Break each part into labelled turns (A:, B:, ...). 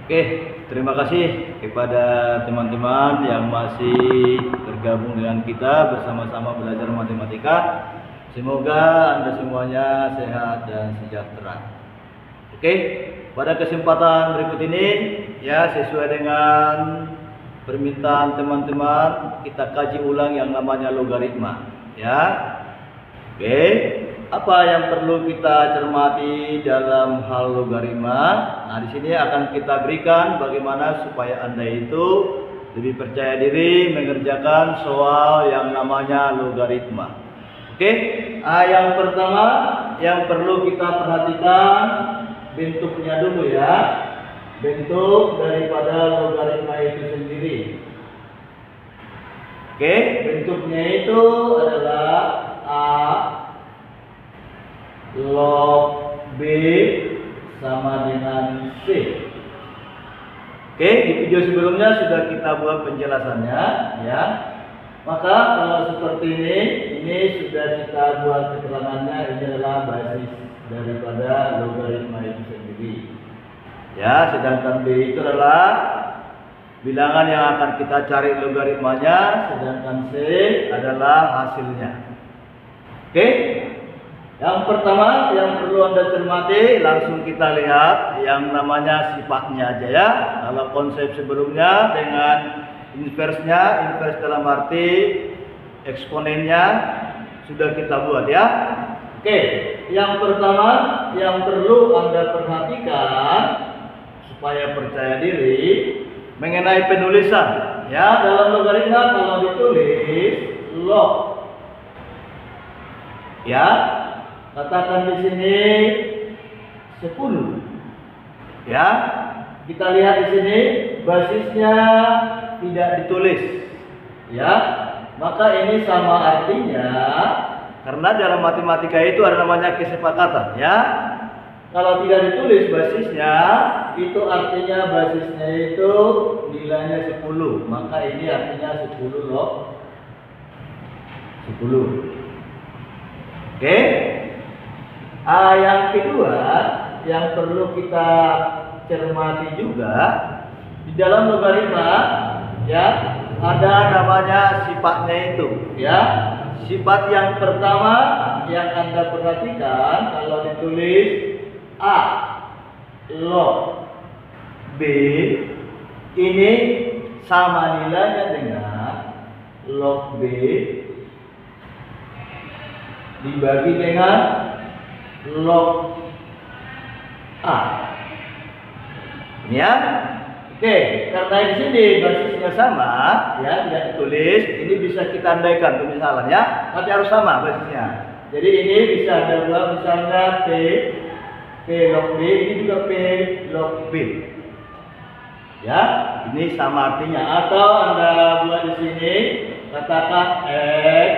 A: Oke, terima kasih kepada teman-teman yang masih tergabung dengan kita bersama-sama belajar matematika. Semoga Anda semuanya sehat dan sejahtera. Oke, pada kesempatan berikut ini ya, sesuai dengan permintaan teman-teman, kita kaji ulang yang namanya logaritma ya. Oke, apa yang perlu kita cermati dalam hal logaritma? Nah, di sini akan kita berikan bagaimana supaya Anda itu lebih percaya diri mengerjakan soal yang namanya logaritma. Oke, yang pertama yang perlu kita perhatikan bentuknya dulu ya. Bentuk daripada logaritma itu sendiri. Oke, bentuknya itu adalah A log B sama dengan C. Oke, di video sebelumnya sudah kita buat penjelasannya ya. Maka kalau seperti ini sudah kita buat keterangannya. Ini adalah basis daripada logaritma itu sendiri ya. Sedangkan B itu adalah bilangan yang akan kita cari logaritmanya, sedangkan C adalah hasilnya. Oke, yang pertama yang perlu Anda cermati, langsung kita lihat yang namanya sifatnya aja ya. Kalau konsep sebelumnya dengan inversnya, invers dalam arti eksponennya sudah kita buat ya. Oke, yang pertama yang perlu Anda perhatikan supaya percaya diri mengenai penulisan ya. Dalam logaritma kalau ditulis log ya, katakan di sini 10 ya. Kita lihat di sini basisnya tidak ditulis ya. Maka ini sama artinya, karena dalam matematika itu ada namanya kesepakatan ya. Kalau tidak ditulis basisnya, itu artinya basisnya itu nilainya 10. Maka ini artinya 10 log 10. Oke. Yang kedua yang perlu kita cermati juga, di dalam logaritma ya, ada namanya sifatnya itu ya. Sifat yang pertama yang Anda perhatikan kalau ditulis A log B, ini sama nilainya dengan log B dibagi dengan log A. Ini ya. Oke, karena di sini basisnya sama ya, tidak ditulis, ini bisa kita andaikan misalnya ya, tapi harus sama basisnya. Jadi ini bisa ada buat misalnya P log B, ini juga P log B. Ya, ini sama artinya. Atau Anda buat di sini, katakan X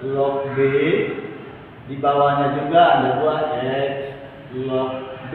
A: log B, di bawahnya juga Anda buat X log B.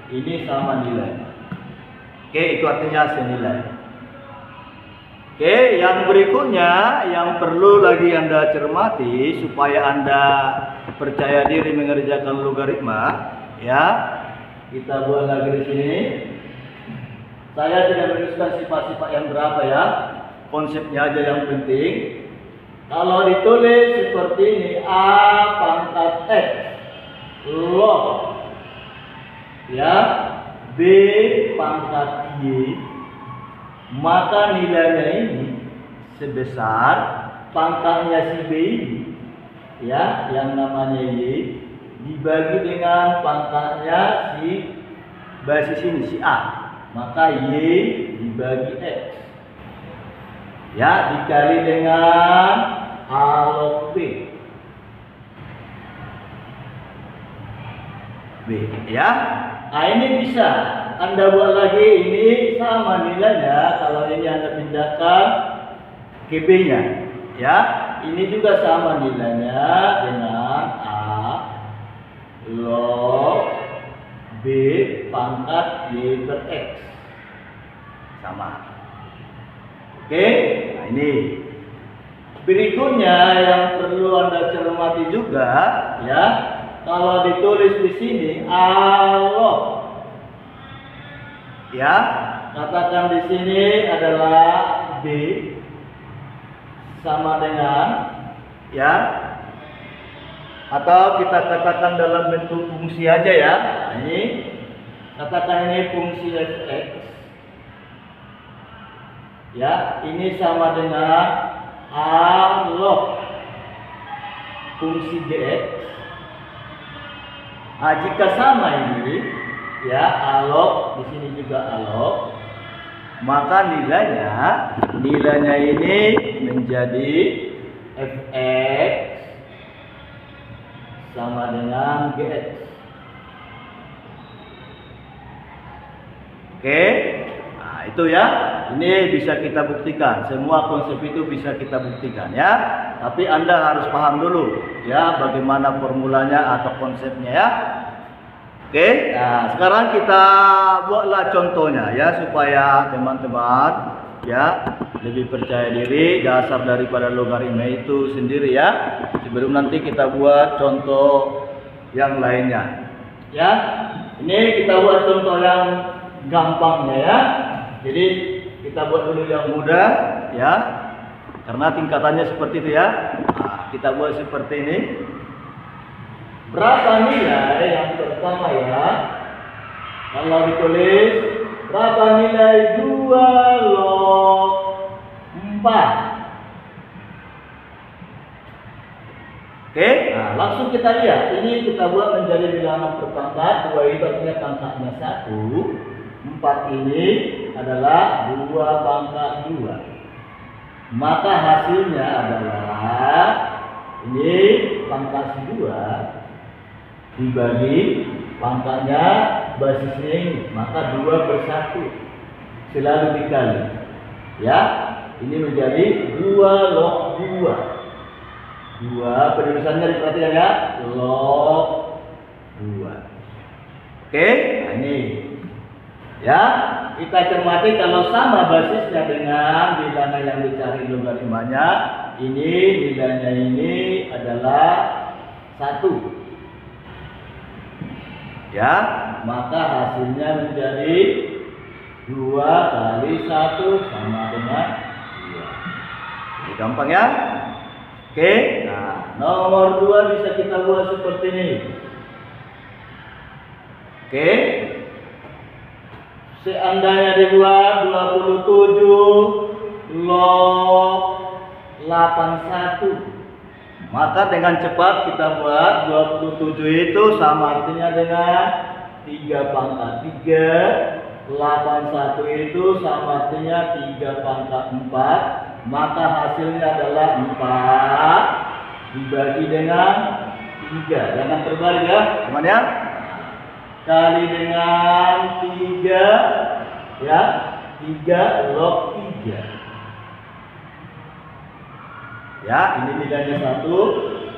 A: Ini sama nilai. Oke, itu artinya senilai. Oke, yang berikutnya yang perlu lagi Anda cermati supaya Anda percaya diri mengerjakan logaritma ya. Kita buat lagi di sini. Saya tidak menuliskan sifat-sifat yang berapa ya. Konsepnya aja yang penting. Kalau ditulis seperti ini, A pangkat X log ya B pangkat Y, maka nilainya ini sebesar pangkatnya si B ini ya, yang namanya Y, dibagi dengan pangkatnya si basis ini si A, maka Y dibagi X ya, dikali dengan A log B ya. Nah, ini bisa Anda buat lagi, ini sama nilainya. Kalau ini Anda pindahkan ke B-nya ya, ini juga sama nilainya dengan A log B pangkat Y per X sama. Oke, nah ini berikutnya yang perlu Anda cermati juga ya. Kalau ditulis di sini A log Ya, katakan di sini adalah B sama dengan, ya, atau kita katakan dalam bentuk fungsi aja ya. Nah, ini katakan ini fungsi fx, ya, ini sama dengan a log fungsi gx. Nah, jika sama ini, ya, a log, di sini juga a log, maka nilainya ini menjadi fx sama dengan gx. Oke, nah itu ya, ini bisa kita buktikan. Semua konsep itu bisa kita buktikan ya. Tapi Anda harus paham dulu ya bagaimana formulanya atau konsepnya ya. Oke, nah sekarang kita buatlah contohnya ya supaya teman-teman ya lebih percaya diri dasar daripada logaritma itu sendiri ya. Sebelum nanti kita buat contoh yang lainnya. Ya, ini kita buat contoh yang gampangnya ya. Jadi kita buat dulu yang mudah ya. Karena tingkatannya seperti itu ya. Nah, kita buat seperti ini. Berapa nilai yang pertama ya? Kalau ditulis berapa nilai 2 log 4. Oke, nah langsung kita lihat. Ini kita buat menjadi bilangan berpangkat. 2 itu artinya pangkatnya 1. 4 ini adalah 2 pangkat 2. Maka hasilnya adalah ini pangkat 2 dibagi pangkatnya basisnya ini, maka 2/1 selalu dikali ya. Ini menjadi 2 log 2 penulisannya diperhatikan ya, log 2. Oke, nah ini ya, kita cermati kalau sama basisnya dengan bilangan yang dicari logaritmanya, ini nilainya ini adalah 1 ya, maka hasilnya menjadi 2 kali 1 sama dengan 2. Ini gampang ya. Oke, nah nomor 2 bisa kita buat seperti ini. Oke, seandainya dibuat 27 log 81, maka dengan cepat kita buat 27 itu sama artinya dengan 3 pangkat 3, 81 itu sama artinya 3 pangkat 4, maka hasilnya adalah 4 dibagi dengan 3. Jangan terbalik ya teman ya. Kali dengan 3 ya, 3 log 3. Ya, ini nilainya 1,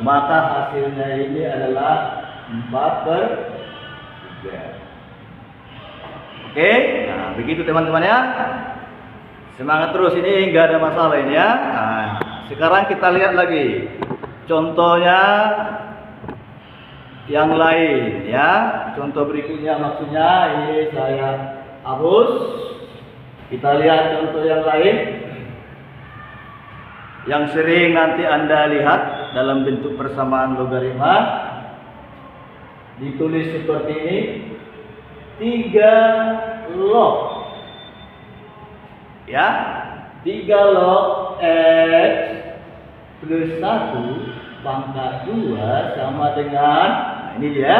A: maka hasilnya ini adalah 4/3. Oke, nah begitu teman-teman ya. Semangat terus, ini nggak ada masalah ini ya. Nah, sekarang kita lihat lagi contohnya yang lain ya. Contoh berikutnya maksudnya ini saya hapus. Kita lihat contoh yang lain yang sering nanti Anda lihat dalam bentuk persamaan logaritma. Ditulis seperti ini, 3 log ya, 3 log x plus 1 pangkat 2 sama dengan, nah ini dia,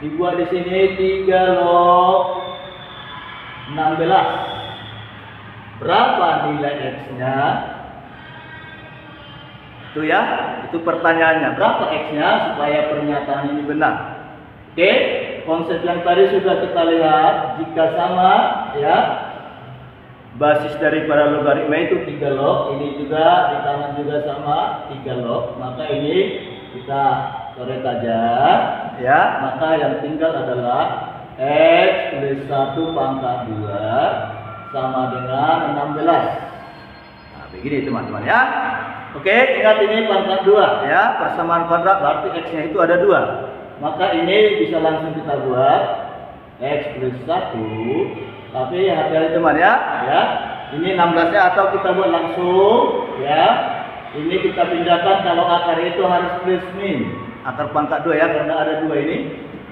A: dibuat di sini 3 log 16. Berapa nilai x-nya? Itu ya, itu pertanyaannya, berapa x-nya supaya pernyataan ini benar. Oke, konsep yang tadi sudah kita lihat, jika sama ya, basis daripada logaritma itu 3 log, ini juga di kanan juga sama 3 log, maka ini kita coret aja ya, maka yang tinggal adalah x plus 1 pangkat 2 sama dengan 16. Nah begini teman-teman ya. Oke, ingat ini pangkat 2 ya, persamaan kuadrat berarti x-nya itu ada 2. Maka ini bisa langsung kita buat X plus 1. Tapi hati-hati teman ya. Ini 16-nya atau kita buat langsung ya. Ini kita pindahkan kalau akar itu harus plus min. Akar pangkat 2 ya, karena ada 2 ini.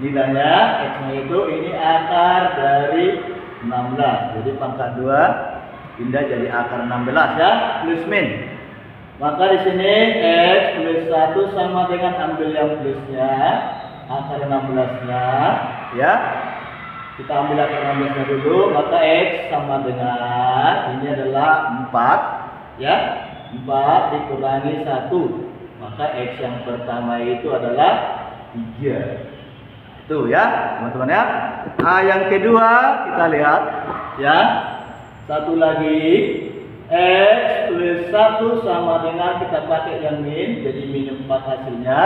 A: Nilainya X-nya itu ini akar dari 16. Jadi pangkat 2 pindah jadi akar 16 ya, plus min. Maka di sini X plus 1 sama dengan ambil yang plusnya, akar 16-nya ya. Kita ambil akar 16-nya dulu, maka X sama dengan ini adalah 4 ya. 4 dikurangi 1. Maka X yang pertama itu adalah 3. Itu ya, teman-teman ya. Nah, yang kedua kita lihat ya. Satu lagi X plus 1 sama dengan kita pakai yang min, jadi min 4 hasilnya.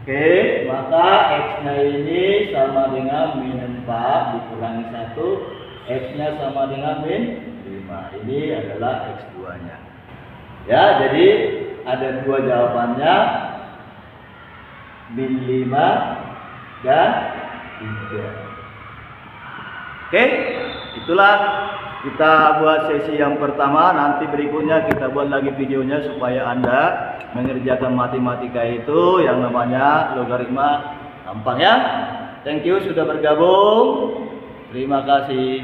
A: Oke, maka X-nya ini sama dengan min 4 dikurangi 1, X-nya sama dengan min 5. Ini adalah X2-nya. Ya, jadi ada 2 jawabannya, min 5 dan 3. Oke, itulah kita buat sesi yang pertama. Nanti berikutnya kita buat lagi videonya supaya Anda mengerjakan matematika itu yang namanya logaritma gampang ya. Thank you sudah bergabung. Terima kasih.